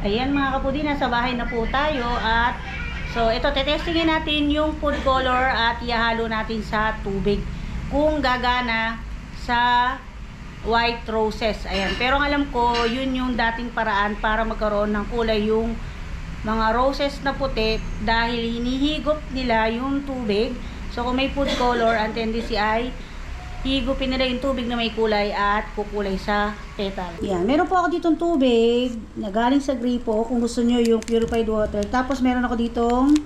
Ayan mga kapudi, nasa bahay na po tayo at so ito tetestingin natin yung food color at ihalo natin sa tubig kung gagana sa white roses. Ayan, pero ang alam ko yun yung dating paraan para magkaroon ng kulay yung mga roses na puti dahil hinihigop nila yung tubig. So kung may food color, ang tendency ay higupin nila yung tubig na may kulay at kukulay sa petal. Yan. Meron po ako ditong tubig na galing sa gripo kung gusto nyo yung purified water. Tapos meron ako ditong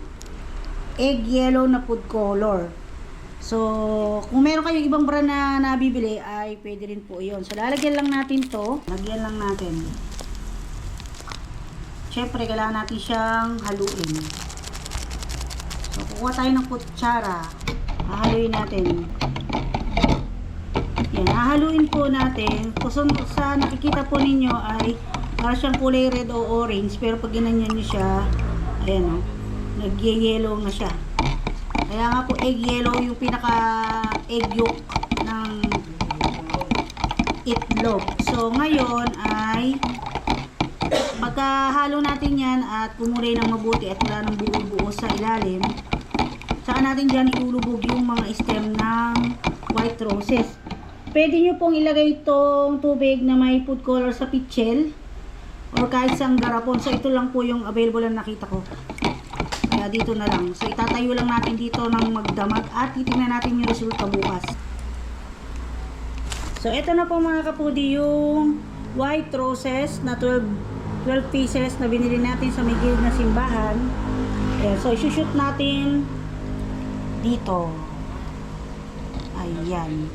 egg yellow na food color. So, kung meron kayong ibang brand na nabibili ay pwede rin po yun. So, lalagyan lang natin to. Lagyan lang natin. Siyempre, kailangan natin siyang haluin. So, kukuha tayo ng kutsara. Hahaluin natin. Yan, hahaluin po natin. Kung sa nakikita po ninyo ay para siyang kulay red o orange, pero pag ginanyan nyo siya, ayan o, nag-yellow na siya. Kaya nga po egg yellow yung pinaka egg yolk ng itlog. So ngayon ay pagkahalo natin yan at pumulay ng mabuti at wala nang buo-buo sa ilalim, saka natin dyan iulubog yung mga stem ng white roses. Pwede nyo pong ilagay itong tubig na may food color sa pitchel or kahit sa garapon. So ito lang po yung available na nakita ko. Kaya dito na lang. So itatayo lang natin dito ng magdamag at titingnan natin yung resulta bukas. So ito na po mga kapudi yung white roses na 12 pieces na binili natin sa may gilid na simbahan. Ayan. So isushoot natin dito. Ayan.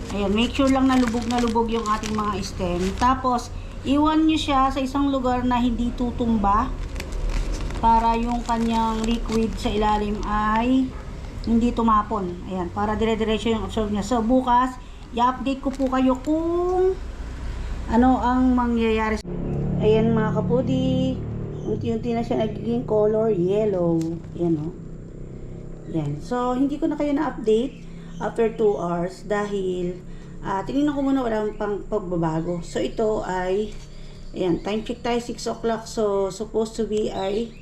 Ayan, make sure lang na lubog yung ating mga stem. Tapos, iwan nyo siya sa isang lugar na hindi tutumba para yung kanyang liquid sa ilalim ay hindi tumapon. Ayan, para dire-diretso yung absorb niya. So, bukas, i-update ko po kayo kung ano ang mangyayari. Ayan mga kapudi, unti-unti na siya nagiging color yellow. Ayan o. Ayan. So, hindi ko na kayo na-update after 2 hours dahil tinignan ko muna walang pang pagbabago. So ito ay ayan, time check tayo 6 o'clock. So supposed to be ay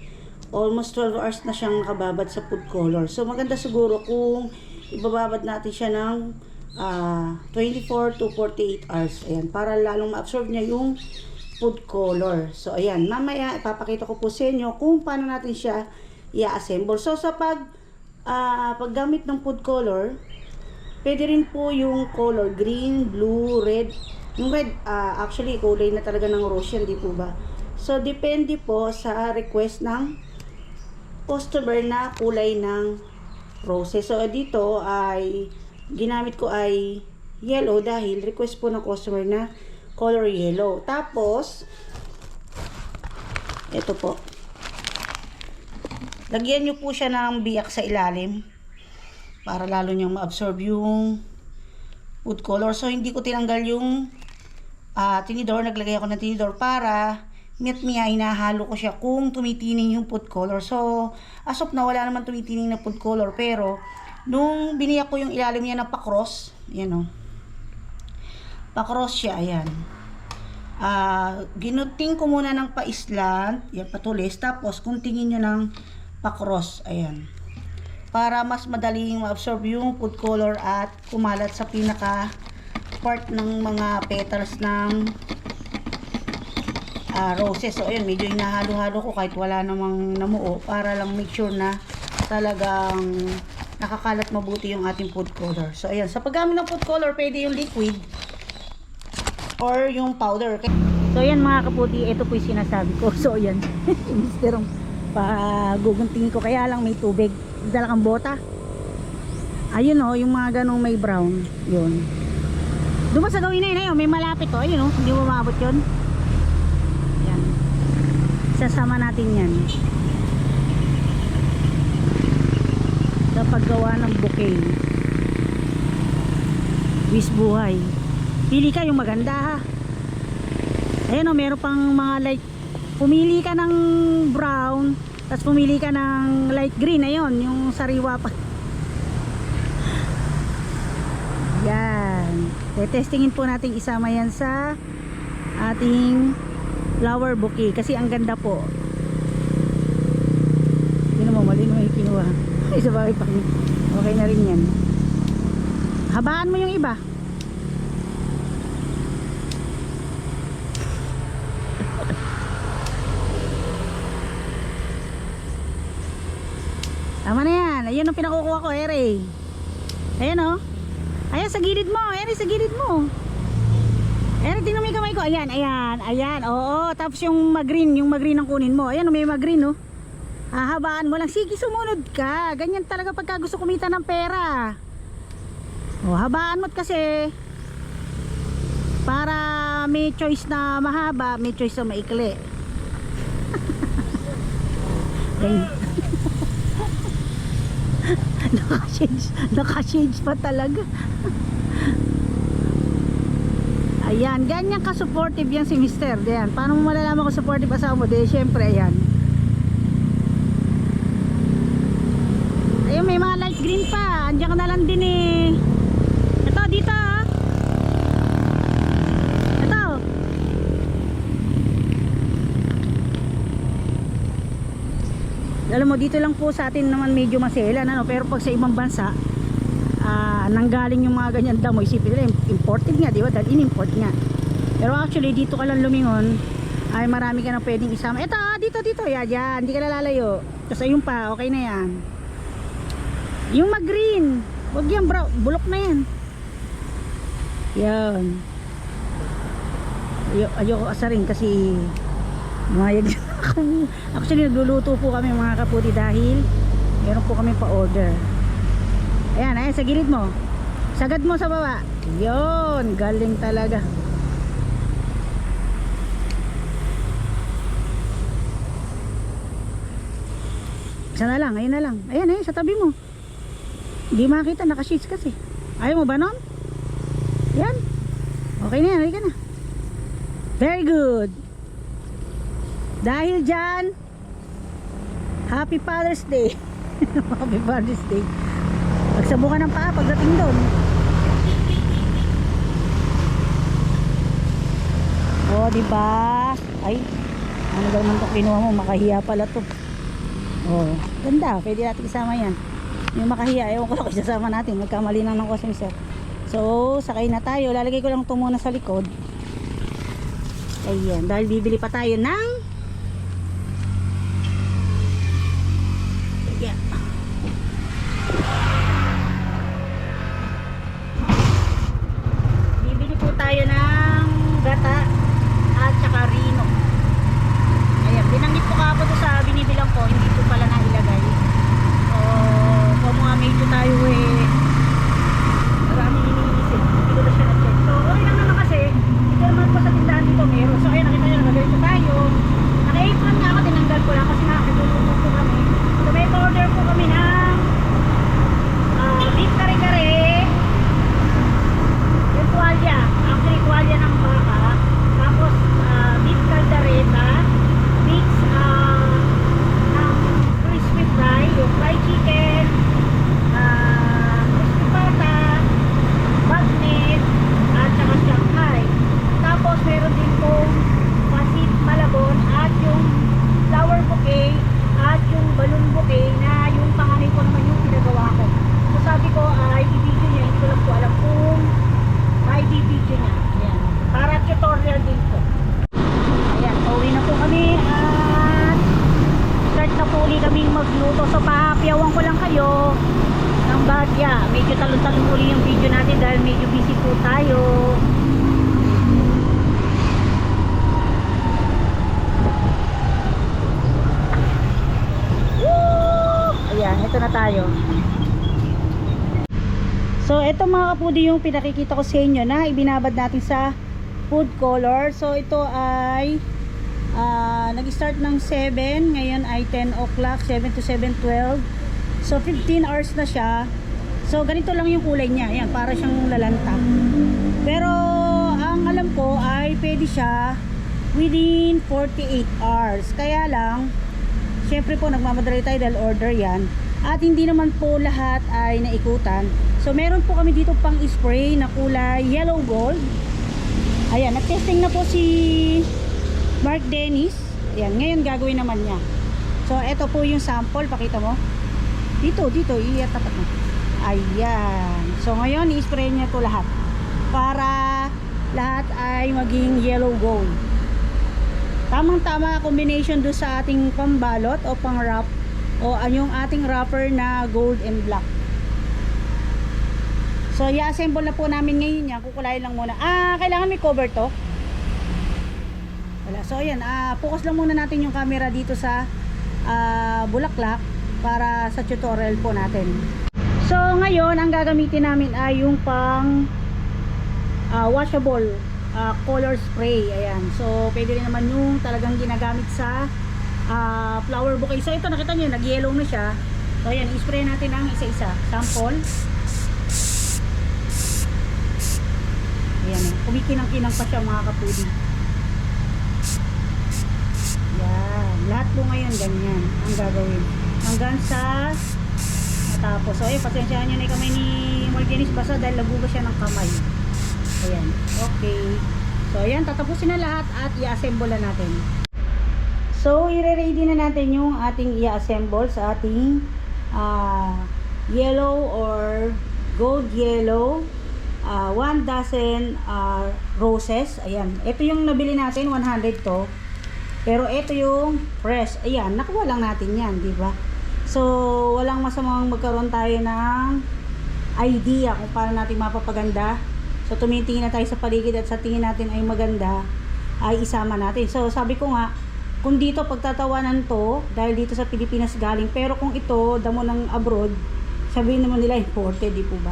almost 12 hours na siyang nakababad sa food color. So maganda siguro kung ibababad natin siya ng 24 to 48 hours. Ayan, para lalong ma-absorb niya yung food color. So ayan, mamaya ipapakita ko po sa inyo kung paano natin siya i-assemble. So sa paggamit ng food color, pwede rin po yung color green, blue, red. Yung red, actually, kulay na talaga ng rose yan, di po ba? So, depende po sa request ng customer na kulay ng roses. So, dito ay ginamit ko ay yellow dahil request po ng customer na color yellow. Tapos, ito po. Lagyan nyo po siya ng biyak sa ilalim para lalo niyang ma-absorb yung food color. So, hindi ko tinanggal yung tinidor. Naglagay ako ng tinidor para miyat-miya, hinahalo ko siya kung tumitining yung food color. So, as of na wala naman tumitining na food color. Pero, nung biniyak ko yung ilalim niya ng pa-cross, yan o. Pa-cross siya, ayan. Ginuting ko muna ng pa-islant, yan, patulis. Tapos, kung tingin nyo ng pa-cross, ayan. Para mas madaling ma-absorb yung food color at kumalat sa pinaka part ng mga petals ng roses. So ayun, medyo hinahalo-halo ko kahit wala namang namuo para lang make sure na talagang nakakalat mabuti yung ating food color. So ayun, sa paggamit ng food color, pwede yung liquid or yung powder. So ayan mga kaputi, ito po yung sinasabi ko. So ayan, misterong paguguntingin ko, kaya lang may tubig. Dala kang bota. Ayun o, yung mga ganong may brown. Yun. Doon sa gawin na yun, ayun, may malapit o. Ayun o, hindi mo maabot yun. Yan. Sasama natin yan sa paggawa ng bouquet. Wish buhay. Pili ka yung maganda ha. Ayun o, meron pang mga light. Pumili ka ng brown, tapos pumili ka ng light green. Ayun, yung sariwa pa. Yan. Testingin po natin isama yan sa ating flower bouquet kasi ang ganda po. Hindi naman mali naman yung kinuha. Ay, sa bagay pa. Okay na rin yan. Habaan mo yung iba. Tama na yan. Ayan ang pinakukuha ko, Ere. Ayan o. Ayan sa gilid mo. Ere, sa gilid mo. Ere, tingnan mo yung kamay ko. Ayan, ayan, ayan. Oo, tapos yung mag-green ang kunin mo. Ayan, may mag-green, oh. Hahabaan mo lang. Sige, sumunod ka. Ganyan talaga pagka gusto kumita ng pera. O, habaan mo't kasi para may choice na mahaba, may choice na maikli. Ganyan. Naka-shades pa talaga. Ayan, ganyan ka-supportive yan si Mister. Ayan, paano mo malalaman kung supportive asawa mo? Di, syempre, ayan. Ayun, may mga light green pa. Andiyan ka na lang din eh. Ito, dito ah. Ito. Alam mo, dito lang po sa atin naman medyo maselan, ano? Pero pag sa ibang bansa, nanggaling yung mga ganyan damo, isipin nila imported nga, di ba? Dahil in-import nga. Pero actually dito ka lang lumingon, ay marami ka na pwedeng isama. Eto, dito, yan, hindi ka na lalayo. Tapos ayun pa, okay na yan. Yung mag-green, wag yan bro, bulok na yan. Yan. Ayoko asarin kasi mayag ako. Actually nagluluto po kami mga kaputi dahil meron po kami pa-order. Ayan, ayan, sa gilid mo. Sagad mo sa baba. Yun, galing talaga. Isa na lang, ayun na lang. Ayan, ayun, sa tabi mo. Hindi makita, naka-sheets kasi. Ayaw mo ba nun? Yan. Okay na yan, halika na. Very good. Dahil dyan, Happy Father's Day. Happy Father's Day. Magsabukan ng paa pagdating doon. Oh, di ba? Ay, ano ba naman 'to kinuha mo? Makahiya pala 'to. Oh, ganda. Pwede natin isama 'yan. Yung makahiya, ewan ko lang kung isasama natin. Magkamali lang ng customer. So, sakay na tayo. Lalagay ko lang 'to muna sa likod. Ayan, dahil bibili pa tayo ng tayo ng gata at saka rino. Ayan, binanggit ko ka po to sa binibilang ko, hindi po pala nailagay. Kung mga medyo tayo marami iniisip, hindi ko na siya na-check. So, okay lang naman kasi ito naman po sa tindahan dito meron. So, ayan, nakita nyo, nag-ganito tayo. Naka-apron nga ako, tinanggal ko lang kasi nakakitulong po kami. So, may order po kami ng beef kare-kare, yung tuwalya. Actually, tuwalya ng baka. Tapos, beef caldereta. Mix ng crispy fry. Yung fried chicken. Crispy pata. Bagnet. At saka Shanghai. Tapos, meron din pong pasit malabon. At yung flower bouquet. At yung balloon bouquet na yung panganay ko naman yung pinagawa ko. So, sabi ko, i-video niya. Hindi ko lang po alam kung i-video niya. Ayan. Para tutorial din po. Ayan, pauwi na po kami at start na po ulit kaming magluto. So pahapiawan ko lang kayo ng bagya. Medyo talon-talon uli yung video natin dahil medyo busy po tayo. Woo! Ayan, ito na tayo. So, ito mga kapudi yung pinakikita ko sa inyo na ibinabad natin sa food color. So, ito ay nag-start ng 7. Ngayon ay 10 o'clock, 7 to 7:12. So, 15 hours na siya. So, ganito lang yung kulay niya. Ayan, para siyang lalanta. Pero, ang alam ko ay pwede siya within 48 hours. Kaya lang, syempre po, nagmamadali tayo dahil order yan. At hindi naman po lahat ay naikutan. So meron po kami dito pang spray na kulay yellow gold. Ayan, nag-testing na po si Mark Dennis. Ayan, ngayon gagawin naman niya. So, ito po yung sample. Pakita mo. Dito, tapat mo. Ayan. So, ngayon, i-spray niya to lahat. Para lahat ay maging yellow gold. Tamang-tama combination do sa ating pambalot o pang-wrap o yung ating wrapper na gold and black. So, i-assemble na po namin ngayon yan. Kukulayin lang muna. Kailangan may cover to? Wala. So, ayan. Focus lang muna natin yung camera dito sa bulaklak para sa tutorial po natin. So, ngayon, ang gagamitin namin ay yung pang washable color spray. Ayan. So, pwede rin naman yung talagang ginagamit sa flower bouquet. So, ito nakita nyo, nag-yellow na siya. So, ayan, i-spray natin ang isa-isa. Sample. Ayan, kumikinang-kinang pa siya mga kapudi. Ayan. Lahat po ngayon ganyan ang gagawin. Hanggang sa matapos. So, ayan, pasensyaan nyo na yung kamay ni Margenis basa dahil lagugas siya ng kamay. Ayan. Okay. So, ayan. Tatapusin na lahat at i-assemble na natin. So, i-ready na natin yung ating i-assemble sa ating yellow or gold yellow 1 dozen roses. Ayan. Ito yung nabili natin. 100 to. Pero ito yung fresh. Ayan. Nakuha lang natin yan. Diba? So, walang masamang magkaroon tayo ng idea kung paano natin mapapaganda. So, tumitingin na tayo sa paligid at sa tingin natin ay maganda, ay isama natin. So, sabi ko nga, kung dito pagtatawanan to, dahil dito sa Pilipinas galing, pero kung ito, damo ng abroad, sabihin naman nila imported, di po ba?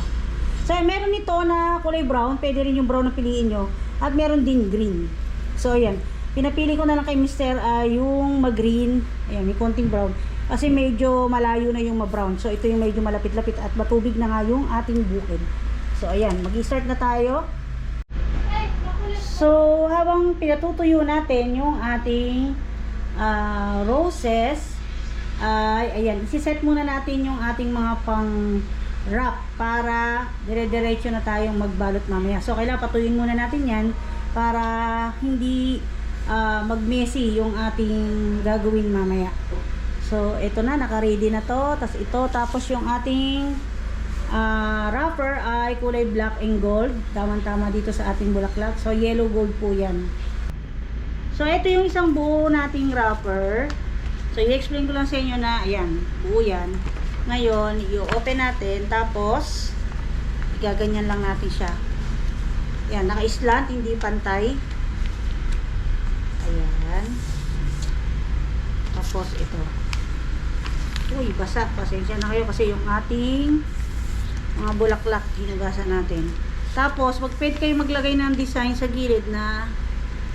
So, meron nito na kulay brown, pwede rin yung brown na piliin nyo, at meron din green. So, ayan, pinapili ko na lang kay Mr. Yung mag-green, ayan, may konting brown, kasi medyo malayo na yung ma-brown. So, ito yung medyo malapit-lapit at matubig na nga yung ating bukid. So, ayan, mag-start na tayo. So, habang pinatutuyo natin yung ating roses, ayan, isiset muna natin yung ating mga pang-wrap para dire-diretso na tayong magbalot mamaya. So, kailangan patuyuin muna natin yan para hindi mag-messy yung ating gagawin mamaya. So, ito na, naka-ready na to. Tapos ito, tapos yung ating wrapper ay kulay black and gold. Tama-tama dito sa ating bulaklak. So, yellow gold po yan. So, ito yung isang buo nating wrapper. So, i-explain ko lang sa inyo na, ayan, buo yan. Ngayon, i-open natin. Tapos, igaganyan lang natin siya. Ayan, naka-slant, hindi pantay. Ayan. Tapos, ito. Uy, basa. Pasensya na kayo kasi yung ating mga bulaklak hinugasan natin. Tapos, pwede kayo maglagay ng design sa gilid na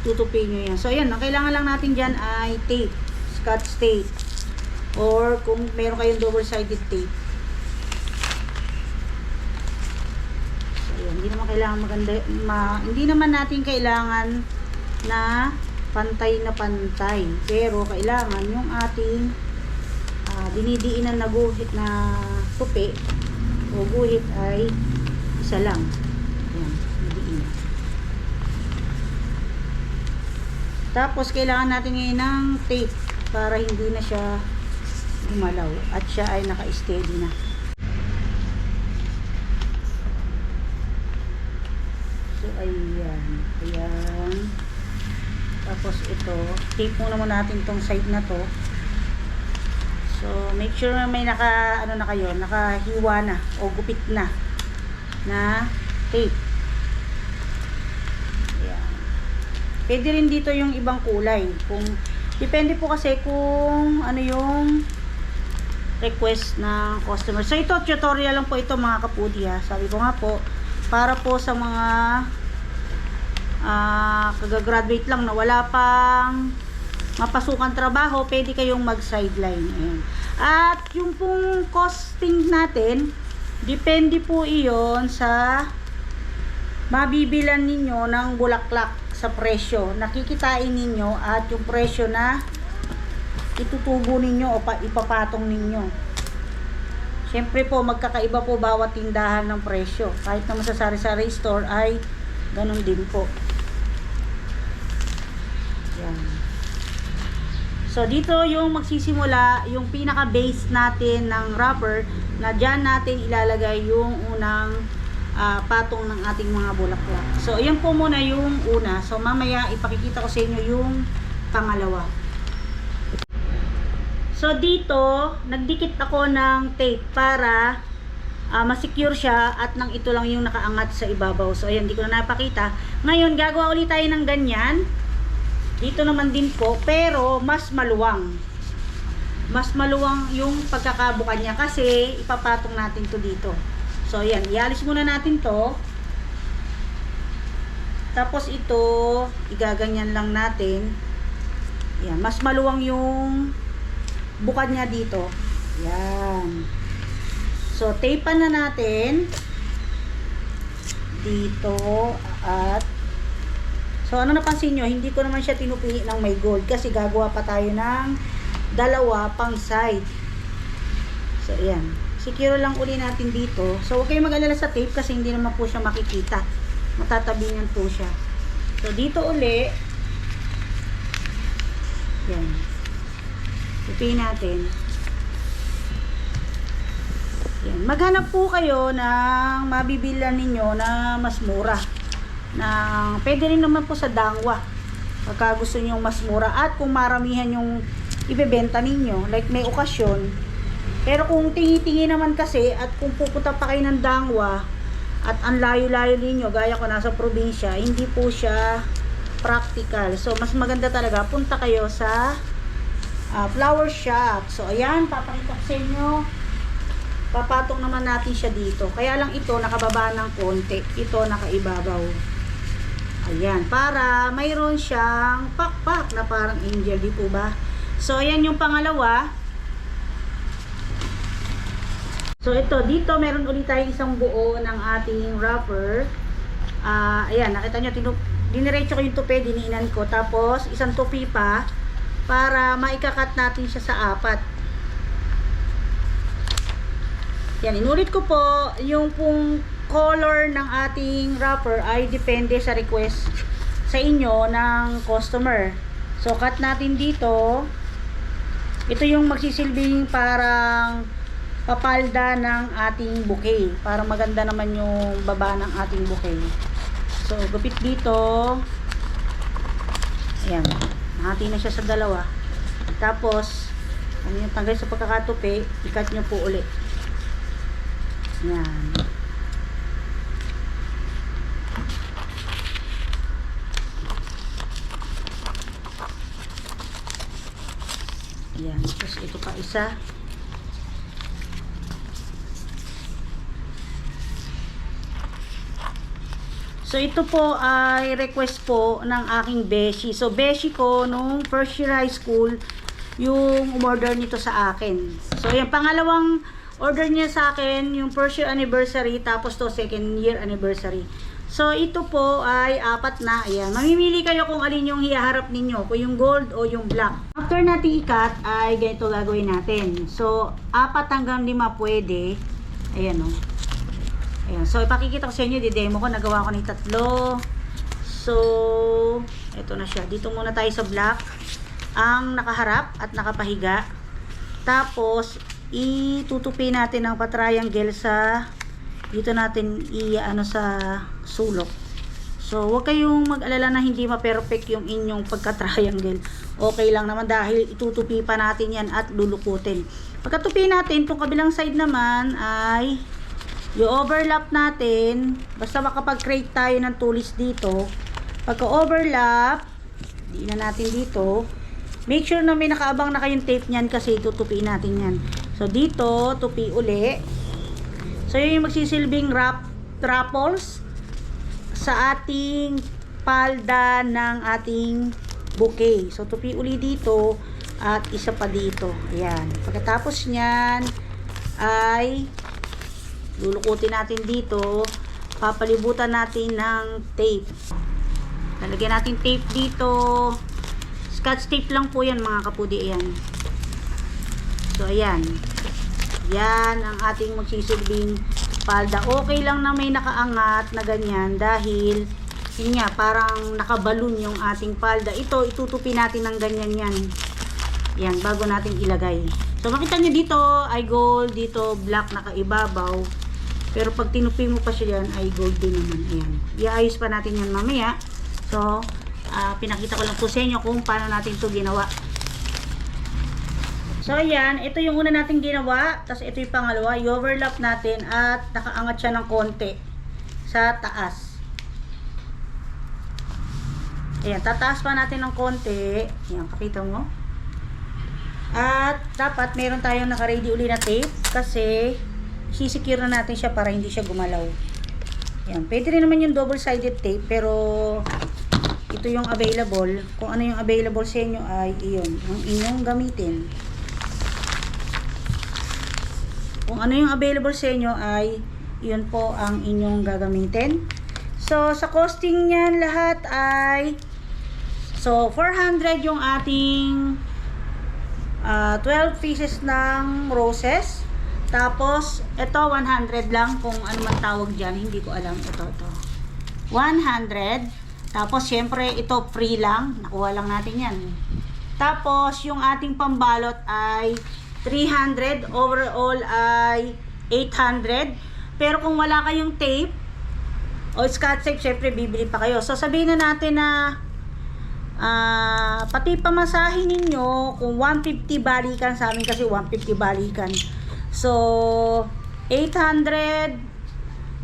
tutupin nyo yan. So, ayan, ang kailangan lang natin dyan ay tape, scotch tape, or kung meron kayong double-sided tape. So, ayan, hindi naman kailangan maganda, hindi naman natin kailangan na pantay, pero kailangan yung ating dinidiinan na guhit na tupi o guhit ay isa lang. Ayan, didiin. Tapos kailangan natin ngayon ng tape para hindi na siya gumalaw at siya ay naka-steady na. So ayan, ayan. Tapos ito, tape muna natin tong side na to. So, make sure may nakahiwa na o gupit na tape. Ayan. Pwede rin dito yung ibang kulay. Depende po kasi kung ano yung request ng customer. So, ito, tutorial lang po ito mga kapudi ha. Sabi ko nga po, para po sa mga kagagraduate lang na wala pang mapasukan trabaho, pwede kayong mag-sideline. Ayan. At yung pong costing natin, depende po iyon sa mabibilan ninyo ng bulaklak sa presyo. Nakikitain ninyo at yung presyo na itutubo ninyo o ipapatong ninyo. Siyempre po, magkakaiba po bawat tindahan ng presyo. Kahit naman sa sari-sari store ay ganun din po. Yan. So dito yung magsisimula yung pinaka base natin ng wrapper, na dyan natin ilalagay yung unang patong ng ating mga bulaklak. So ayan po muna yung una. So mamaya ipakikita ko sa inyo yung pangalawa. So dito nagdikit ako ng tape para masecure siya at nang ito lang yung nakaangat sa ibabaw. So ayan, hindi ko na napakita. Ngayon gagawa ulit tayo ng ganyan. Dito naman din po, pero mas maluwang. Mas maluwang yung pagkakabuka niya kasi ipapatong natin to dito. So ayan, ialis muna natin to. Tapos ito, igaganyan lang natin. Ayan, mas maluwang yung bukad niya dito. Ayan. So tapean na natin dito at so ano napansin nyo, hindi ko naman siya tinupi ng may gold kasi gagawa pa tayo ng dalawa pang side. So ayan, secure lang uli natin dito. So huwag kayong mag-alala sa tape kasi hindi naman po siya makikita, matatabingan po siya. So dito uli, yan, tupiin natin. Yan. Maghanap po kayo ng mabibilan ninyo na mas mura. Pwede rin naman po sa Dangwa pagka gusto nyo mas mura at kung maramihan yung ibebenta ninyo, like may okasyon. Pero kung tingi-tingi naman kasi at kung pupunta pa kayo ng Dangwa at ang layo-layo ninyo, gaya ko nasa probinsya, hindi po siya practical. So mas maganda talaga punta kayo sa flower shop. So ayan, papakita ko sa inyo. Papatong naman natin siya dito. Kaya lang ito nakababa ng konti. Ito nakaibabaw. Ayan, para mayroon siyang pakpak na parang angel, di po ba? So ayan yung pangalawa. So ito, dito meron ulit tayong isang buo ng ating wrapper. Ayan, nakita nyo, diniretso ko yung tupi, diniinan ko. Tapos isang tupi pa para maikakat natin siya sa apat. Yan, inulit ko po, yung pong color ng ating wrapper ay depende sa request sa inyo ng customer. So, cut natin dito. Ito yung magsisilbing parang papalda ng ating bouquet. Para maganda naman yung baba ng ating bouquet. So, gupit dito. Ayan, nahati na siya sa dalawa. Tapos, ano yung tanggal sa pagkakatupi, ikat nyo po ulit. Yan. Yan. Tapos ito pa isa. So ito po ay request po ng aking beshi. So beshi ko nung first year high school yung umorder nito sa akin. So yung pangalawang order niya sa akin, yung first year anniversary, tapos to second year anniversary. So, ito po ay apat na. Ayan. Mamimili kayo kung alin yung hiharap ninyo, kung yung gold o yung black. After natin ikat, ay ganito gagawin natin. So, 4 hanggang 5 pwede. Ayan o. Ayan. So, ipakikita ko sa inyo, di-demo ko, nagawa ko ng 3. So, ito na siya. Dito muna tayo sa black. Ang nakaharap at nakapahiga. Tapos, itutupi natin ang pa-triangle sa dito natin i-ano sa sulok. So, huwag kayong mag-alala na hindi ma-perfect yung inyong pagka-triangle. Okay lang naman dahil itutupi pa natin yan at lulukutin. Pagkatupi natin, itong kabilang side naman ay i-overlap natin. Basta makapag-create tayo ng tulis dito. Pagka-overlap, di na natin dito. Make sure na may nakaabang na kayong tape niyan kasi tutupiin natin yan. So, dito, tupi uli. So, yun yung magsisilbing ruffles sa ating palda ng ating bouquet. So, tupi uli dito at isa pa dito. Ayan. Pagkatapos nyan, ay lulukutin natin dito. Papalibutan natin ng tape. Lalagyan natin tape dito. Scotch tape lang po yan mga kapudi. Ayan. So, ayan. Yan ang ating magsisilbing palda. Okay lang na may nakaangat na ganyan dahil yun nga, parang nakabalon yung ating palda. Ito, itutupi natin ng ganyan yan. Yan, bago natin ilagay. So, makita nyo dito ay gold, dito black nakaibabaw. Pero pag tinupi mo pa siya yan, ay gold din naman. Ayan. Iayos pa natin yan mamaya. So, pinakita ko lang po sa inyo kung paano natin ito ginawa. So, ayan. Ito yung una natin ginawa. Tapos, ito yung pangalawa. I-overlap natin at nakaangat siya ng konti sa taas. Ayan. Tataas pa natin ng konti. Ayan. Kakita mo. At, dapat meron tayong naka-ready uli na tape. Kasi, sisecure na natin siya para hindi siya gumalaw. Ayan. Pwede rin naman yung double-sided tape. Pero, ito yung available. Kung ano yung available sa inyo ay iyon. Ang inyong gamitin. Kung ano yung available sa inyo ay yun po ang inyong gagamitin. So, sa costing niyan lahat ay 400 yung ating 12 pieces ng roses. Tapos, ito 100 lang kung ano man tawag dyan. Hindi ko alam. Ito. 100. Tapos, syempre, ito free lang. Nakuha lang natin yan. Tapos, yung ating pambalot ay 300, overall ay 800. Pero kung wala kayong tape o scotch tape, syempre bibili pa kayo. So sabihin na natin na pati pamasahin ninyo kung 150 balikan, sa amin kasi 150 balikan. So 800, 950.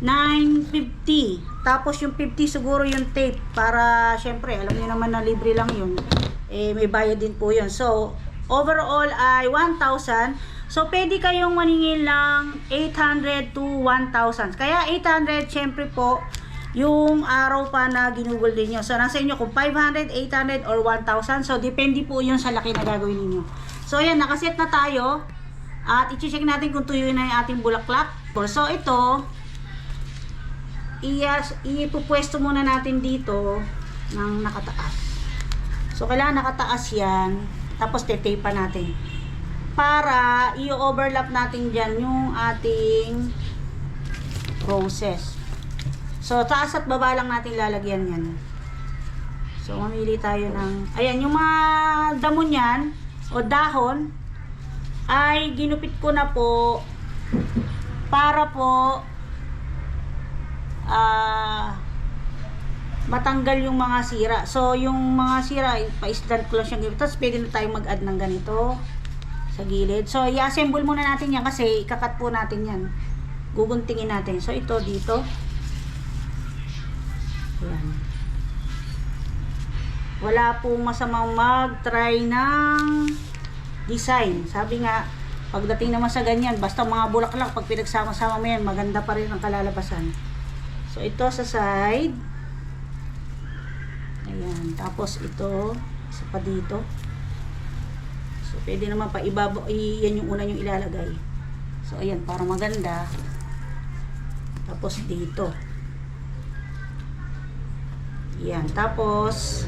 Tapos yung 50 siguro yung tape para syempre alam niyo naman na libre lang yun. May bayad din po yun. So overall ay 1,000. So, pwede kayong maningil lang 800 to 1,000. Kaya 800, syempre po, yung araw pa na ginugol din nyo. So, nasa inyo kung 500, 800, or 1,000. So, depende po yun sa laki na gagawin ninyo. So, ayan, nakaset na tayo. At i-check natin kung tuyo na yung ating bulaklak. So, ito, ipupwesto muna natin dito ng nakataas. So, kailangan nakataas yan. Tapos te-tape pa natin para i-overlap natin dyan yung ating roses. So taas at baba lang natin lalagyan yan. So mamili tayo ng, ayan, yung mga damo nyan o dahon ay ginupit ko na po para po matanggal yung mga sira. So, yung mga sira, pa-island ko lang siyang gilid. Tapos, pwede na tayo mag-add ng ganito sa gilid. So, i-assemble muna natin yan kasi ikakat po natin yan. Guguntingin natin. So, ito dito. Ayan. Wala pong masamang mag-try ng design. Sabi nga, pagdating naman sa ganyan, basta mga bulaklak, pag pinagsama-sama mo yan, maganda pa rin ang kalalabasan. So, ito sa side. Ayan. Tapos ito, isa pa dito. So, pwede naman pa ibaba, yan yung una yung ilalagay. So, ayan, para maganda. Tapos dito. Ayan. Tapos,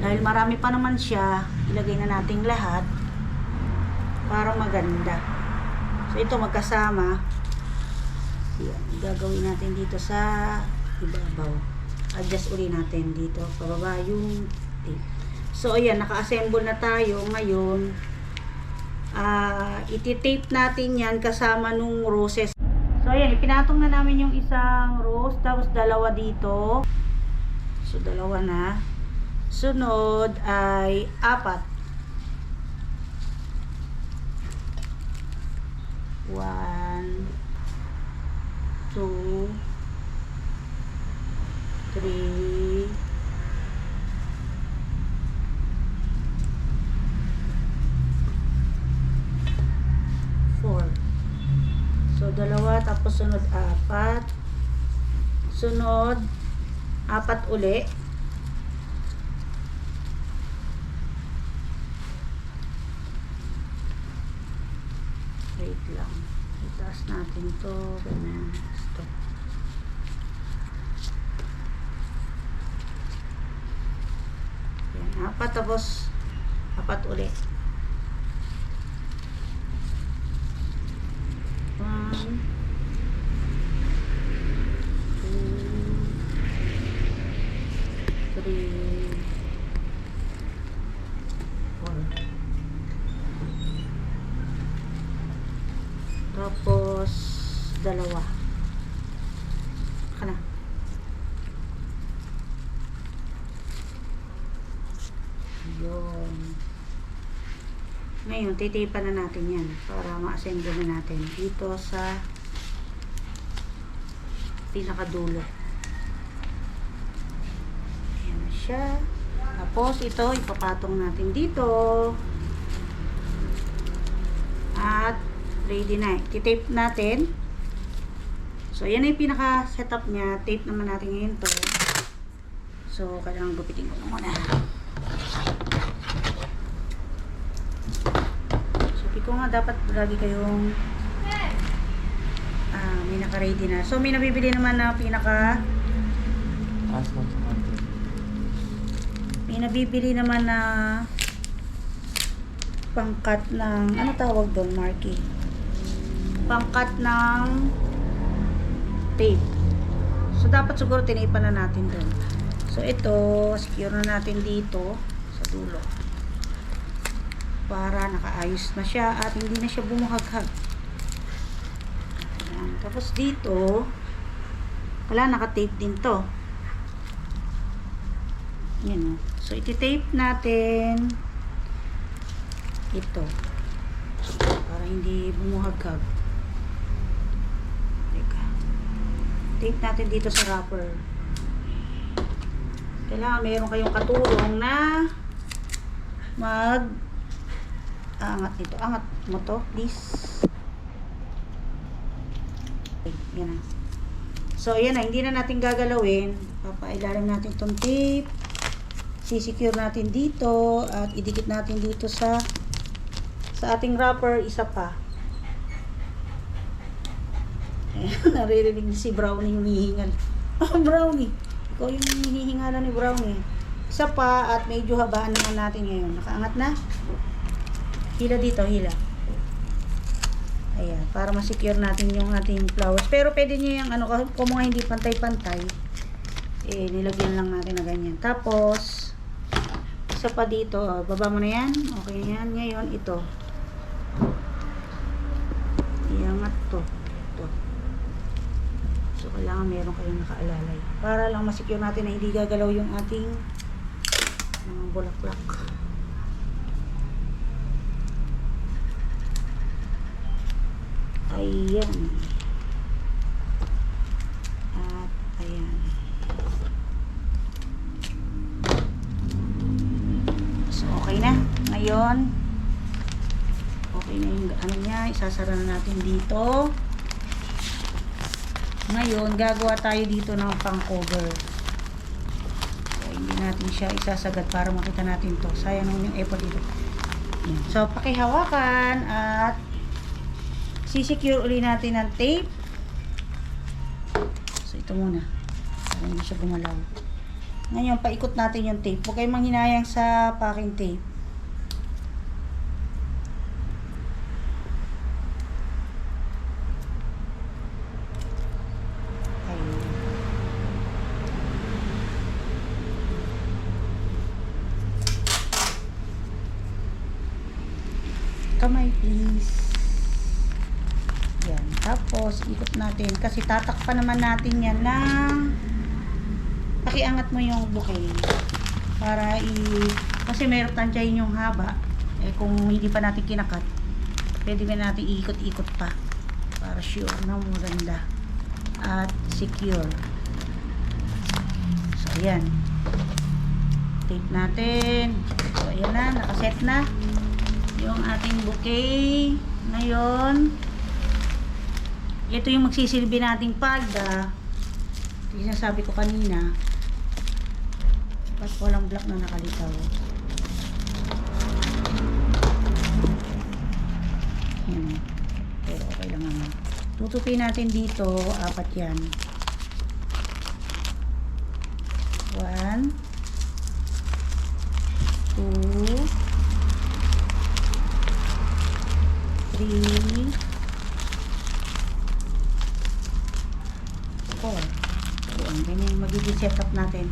dahil marami pa naman siya, ilagay na natin lahat para maganda. So, ito magkasama. Ayan. Gagawin natin dito sa ibabaw. Adjust uli natin dito pababa yung tape. So ayan, naka-assemble na tayo ngayon. Iti-tape natin yan kasama nung roses. So ayan, ipinatong na namin yung isang rose, tapos dalawa dito. So dalawa na. Sunod ay 4. 1, 2, 3, 4. So, dalawa, tapos sunod 4. Sunod, 4 uli. Wait lang. Itaas natin to. Ganyan. Stop. Yan, 4, tapos 4 ulit. 1, 2, 3, 4. Tapos, dalawa. Kana. Yun. Ngayon, titipan na natin yan para ma-assemble na natin dito sa pinakadulo. Ayan na siya. Tapos, ito, ipapatong natin dito. At, ready na. Titape natin. So, yan yung pinaka-setup niya. Tape naman natin ngayon to. So, kailangan gupitin ko na muna. Ko nga dapat lagi kayong may naka-ready na. So may nabibili naman na may nabibili naman na pangkat ng ano tawag doon, Marky? Pangkat ng tape. So dapat siguro tinipan na natin doon. So ito, secure na natin dito sa dulo. Para nakaayos na siya at hindi na siya bumuhaghag. Ayan. Tapos dito, wala, naka-tape din to. Yan. So, iti-tape natin ito. Para hindi bumuhaghag. Teka. Tape natin dito sa wrapper. Kailangan mayroon kayong katulong na angat nito. Angat mo to, please. Okay, yan na. So, yan na. Hindi na natin gagalawin. Papailalim natin itong tape. Sisecure natin dito. At idikit natin dito sa ating wrapper. Isa pa. Ayan, naririnig si Brownie humihingal. Oh, Brownie. Ikaw yung hinihingalan ni Brownie. Isa pa at medyo habaan naman natin ngayon. Nakaangat na. Hila dito, hila. Ayan, para ma-secure natin yung ating flowers. Pero pwede nyo yung ano, kung mga hindi pantay-pantay, nilagyan lang natin na ganyan. Tapos, isa pa dito, baba mo na yan. Okay na yan. Ngayon, ito. Iangat to. Ito. So, kailangan meron kayong nakaalalay. Para lang ma-secure natin na hindi gagalaw yung ating mga bulaklak. Ayan. At ayan. So, okay na. Ngayon, okay na yung ano niya. Isasara na natin dito. Ngayon, gagawa tayo dito ng pang-cover. So, hindi natin siya isasagad para makita natin to. Sayang naman yung effort dito. Ayan. So, pakihawakan at sisecure uli natin ng tape. So, ito muna. Para hindi siya gumalaw. Ngayon, paikot natin yung tape. Huwag kayong manghinayang sa packing tape. Ayun. Kamay, please. Yan. Tapos, ikot natin. Kasi tatakpan naman natin yan ng pakiangat mo yung bouquet. Para kasi meron tansyahin yung haba. Kung hindi pa natin kinakat, pwede ba natin ikot-ikot pa. Para sure na maganda. At secure. So, ayan. Tape natin. So, ayan na. Nakaset na yung ating bouquet. Ngayon, ito yung magsisilbi nating palda. Ito yung sinasabi ko kanina. Tapos walang black na nakalitaw. Pero okay lang naman. Tutupin natin dito. 4 yan. 1 2 3 4. Ayan, ganyan yung magiging setup natin.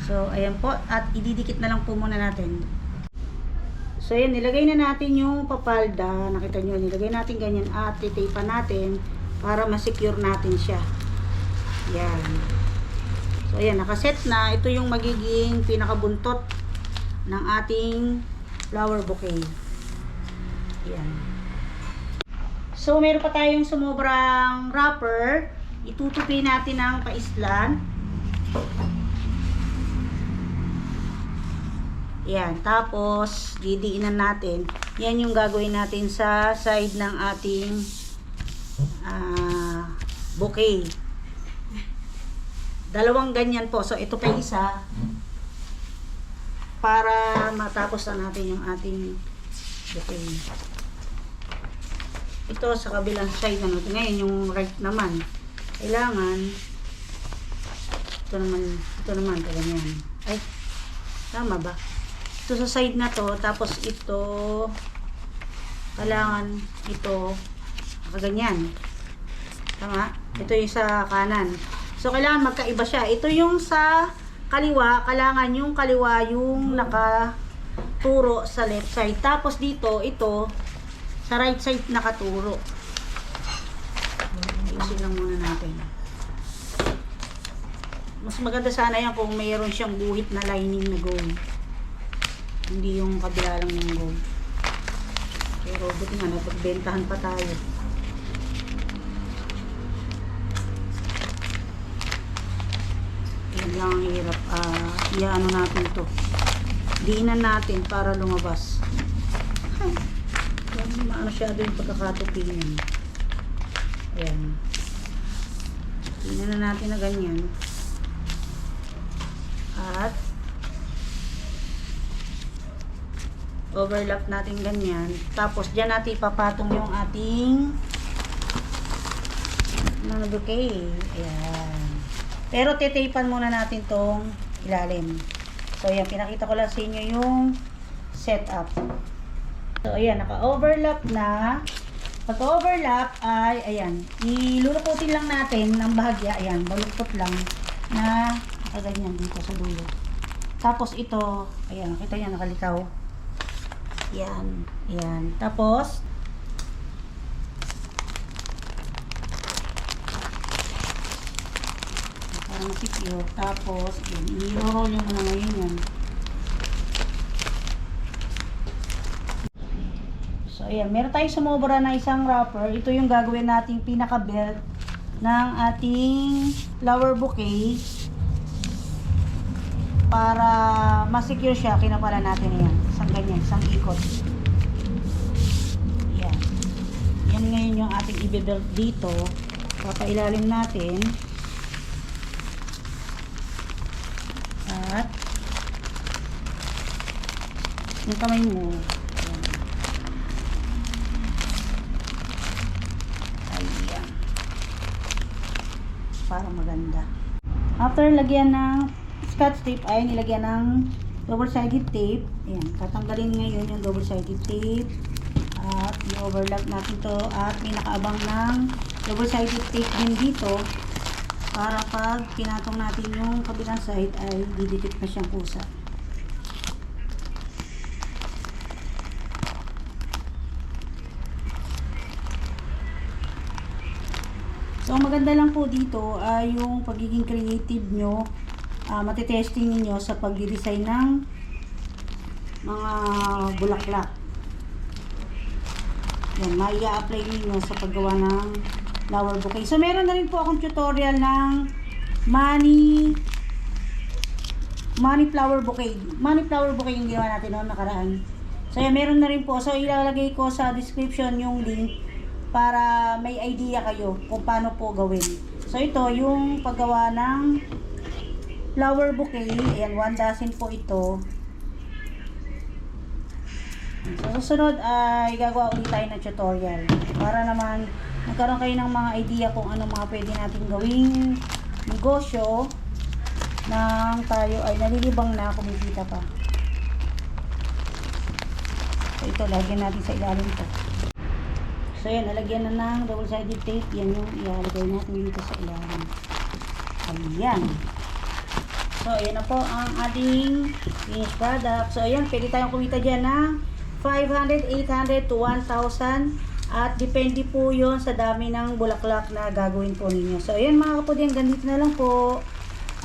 So, ayan po. At ididikit na lang po muna natin. So, ayan, nilagay na natin yung papalda. Nakita nyo, nilagay natin ganyan at titipan natin para ma-secure natin siya. Yan. So, ayan, nakaset na. Ito yung magiging pinakabuntot ng ating flower bouquet. Yan. So, meron pa tayong sumubrang wrapper. Itutupi natin ng paislan. Yan. Tapos, didiinan natin. Yan yung gagawin natin sa side ng ating bouquet. Dalawang ganyan po. So, ito pa isa. Para matapos na natin yung ating bouquet. Ito sa kabilang side na natin. Ngayon, yung right naman. Kailangan, ito naman, ganyan. Ay, tama ba? Ito sa side na to, tapos ito, kailangan ito, ganyan. Tama? Ito yung sa kanan. So, kailangan magkaiba siya. Ito yung sa kaliwa, kailangan yung kaliwa yung nakaturo sa left side. Tapos dito, ito, sa right side nakaturo. Ayusin lang muna natin. Mas maganda sana yan kung mayroon siyang guhit na lining na gold. Hindi yung kabila lang yung gold. Pero buti nga, napagbentahan pa tayo. Yan lang ang hirap. Iano natin to. Diinan natin para lumabas. Ay, maano siya yung pagkakatupin yan. Ayan. Diinan na natin na ganyan. At overlap natin ganyan. Tapos dyan natin ipapatong yung ating mga bouquet. Ayan. Pero titipan muna natin tong ilalim. So ayan, pinakita ko lang sa inyo yung setup. So ayan, naka-overlap na. Pagka-overlap ay ayan, ilulukutin lang natin ng bahagya. Ayan, baluktot lang na ganyan dito sa dulo. Tapos ito, ayan, nakita niyo nakalitaw. Yan, yan. Tapos, parang secure. Tapos, yan, i-roll nyo muna ngayon yan. So, ayan. Meron tayong sumobra na isang wrapper. Ito yung gagawin nating pinaka-belt ng ating flower bouquet. Para ma-secure siya, kinapala natin yan. Isang ganyan, isang ikot. Yan. Yan ngayon yung ating i-belt dito. Papailalim natin. At yung kamay mo. Yan. Ayan. Para maganda. After lagyan ng Scotch tape ay nilagyan ng double-sided tape. Ayan, tatanggalin ngayon yung double-sided tape. At i-overlap natin to. At may nakaabang ng double-sided tape din dito. Para pag pinatong natin yung kabilang side ay didikit na siyang kusa. So, ang maganda lang po dito ay yung pagiging creative nyo. Matitesting ninyo sa pag-design ng mga bulaklak. Yan, mai-apply ninyo sa paggawa ng flower bouquet. So, meron na rin po akong tutorial ng money flower bouquet. Money flower bouquet yung ginawa natin noong nakaraan. So, yan, meron na rin po. So, ilalagay ko sa description yung link para may idea kayo kung paano po gawin. So, ito yung paggawa ng flower bouquet. Ayan, 1 dozen po ito. So, susunod ay gagawa ulit tayo ng tutorial. Para naman magkaroon kayo ng mga idea kung ano mga pwede natin gawing negosyo nang tayo ay nalilibang na kumikita pa. So, ito, lagyan natin sa ilalim to. So, yan, nalagyan na ng double-sided tape. Yan yung ilalagay natin dito sa ilalim. Ayan. So, ayan na po ang ating finished product. So, ayan, pwede tayong kumita dyan ng 500, 800 to 1,000. At depende po yon sa dami ng bulaklak na gagawin po ninyo. So, ayan mga kapudi, ganito na lang po.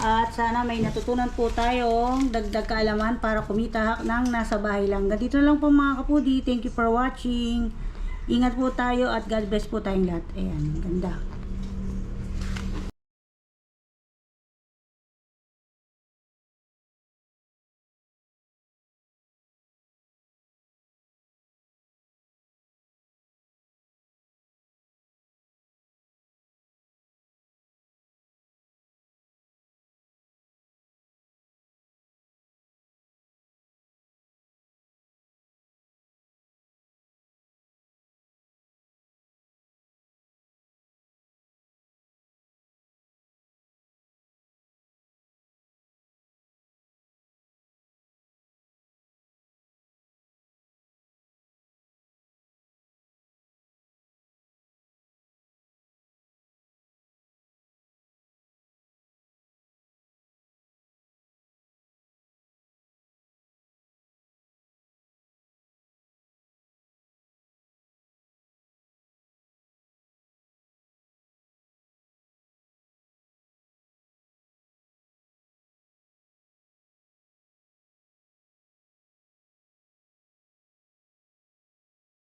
At sana may natutunan po tayong dagdag kaalaman para kumita ng nasa bahay lang. Ganito na lang po mga kapudi. Thank you for watching. Ingat po tayo at God bless po tayong lahat. Ayan, ganda.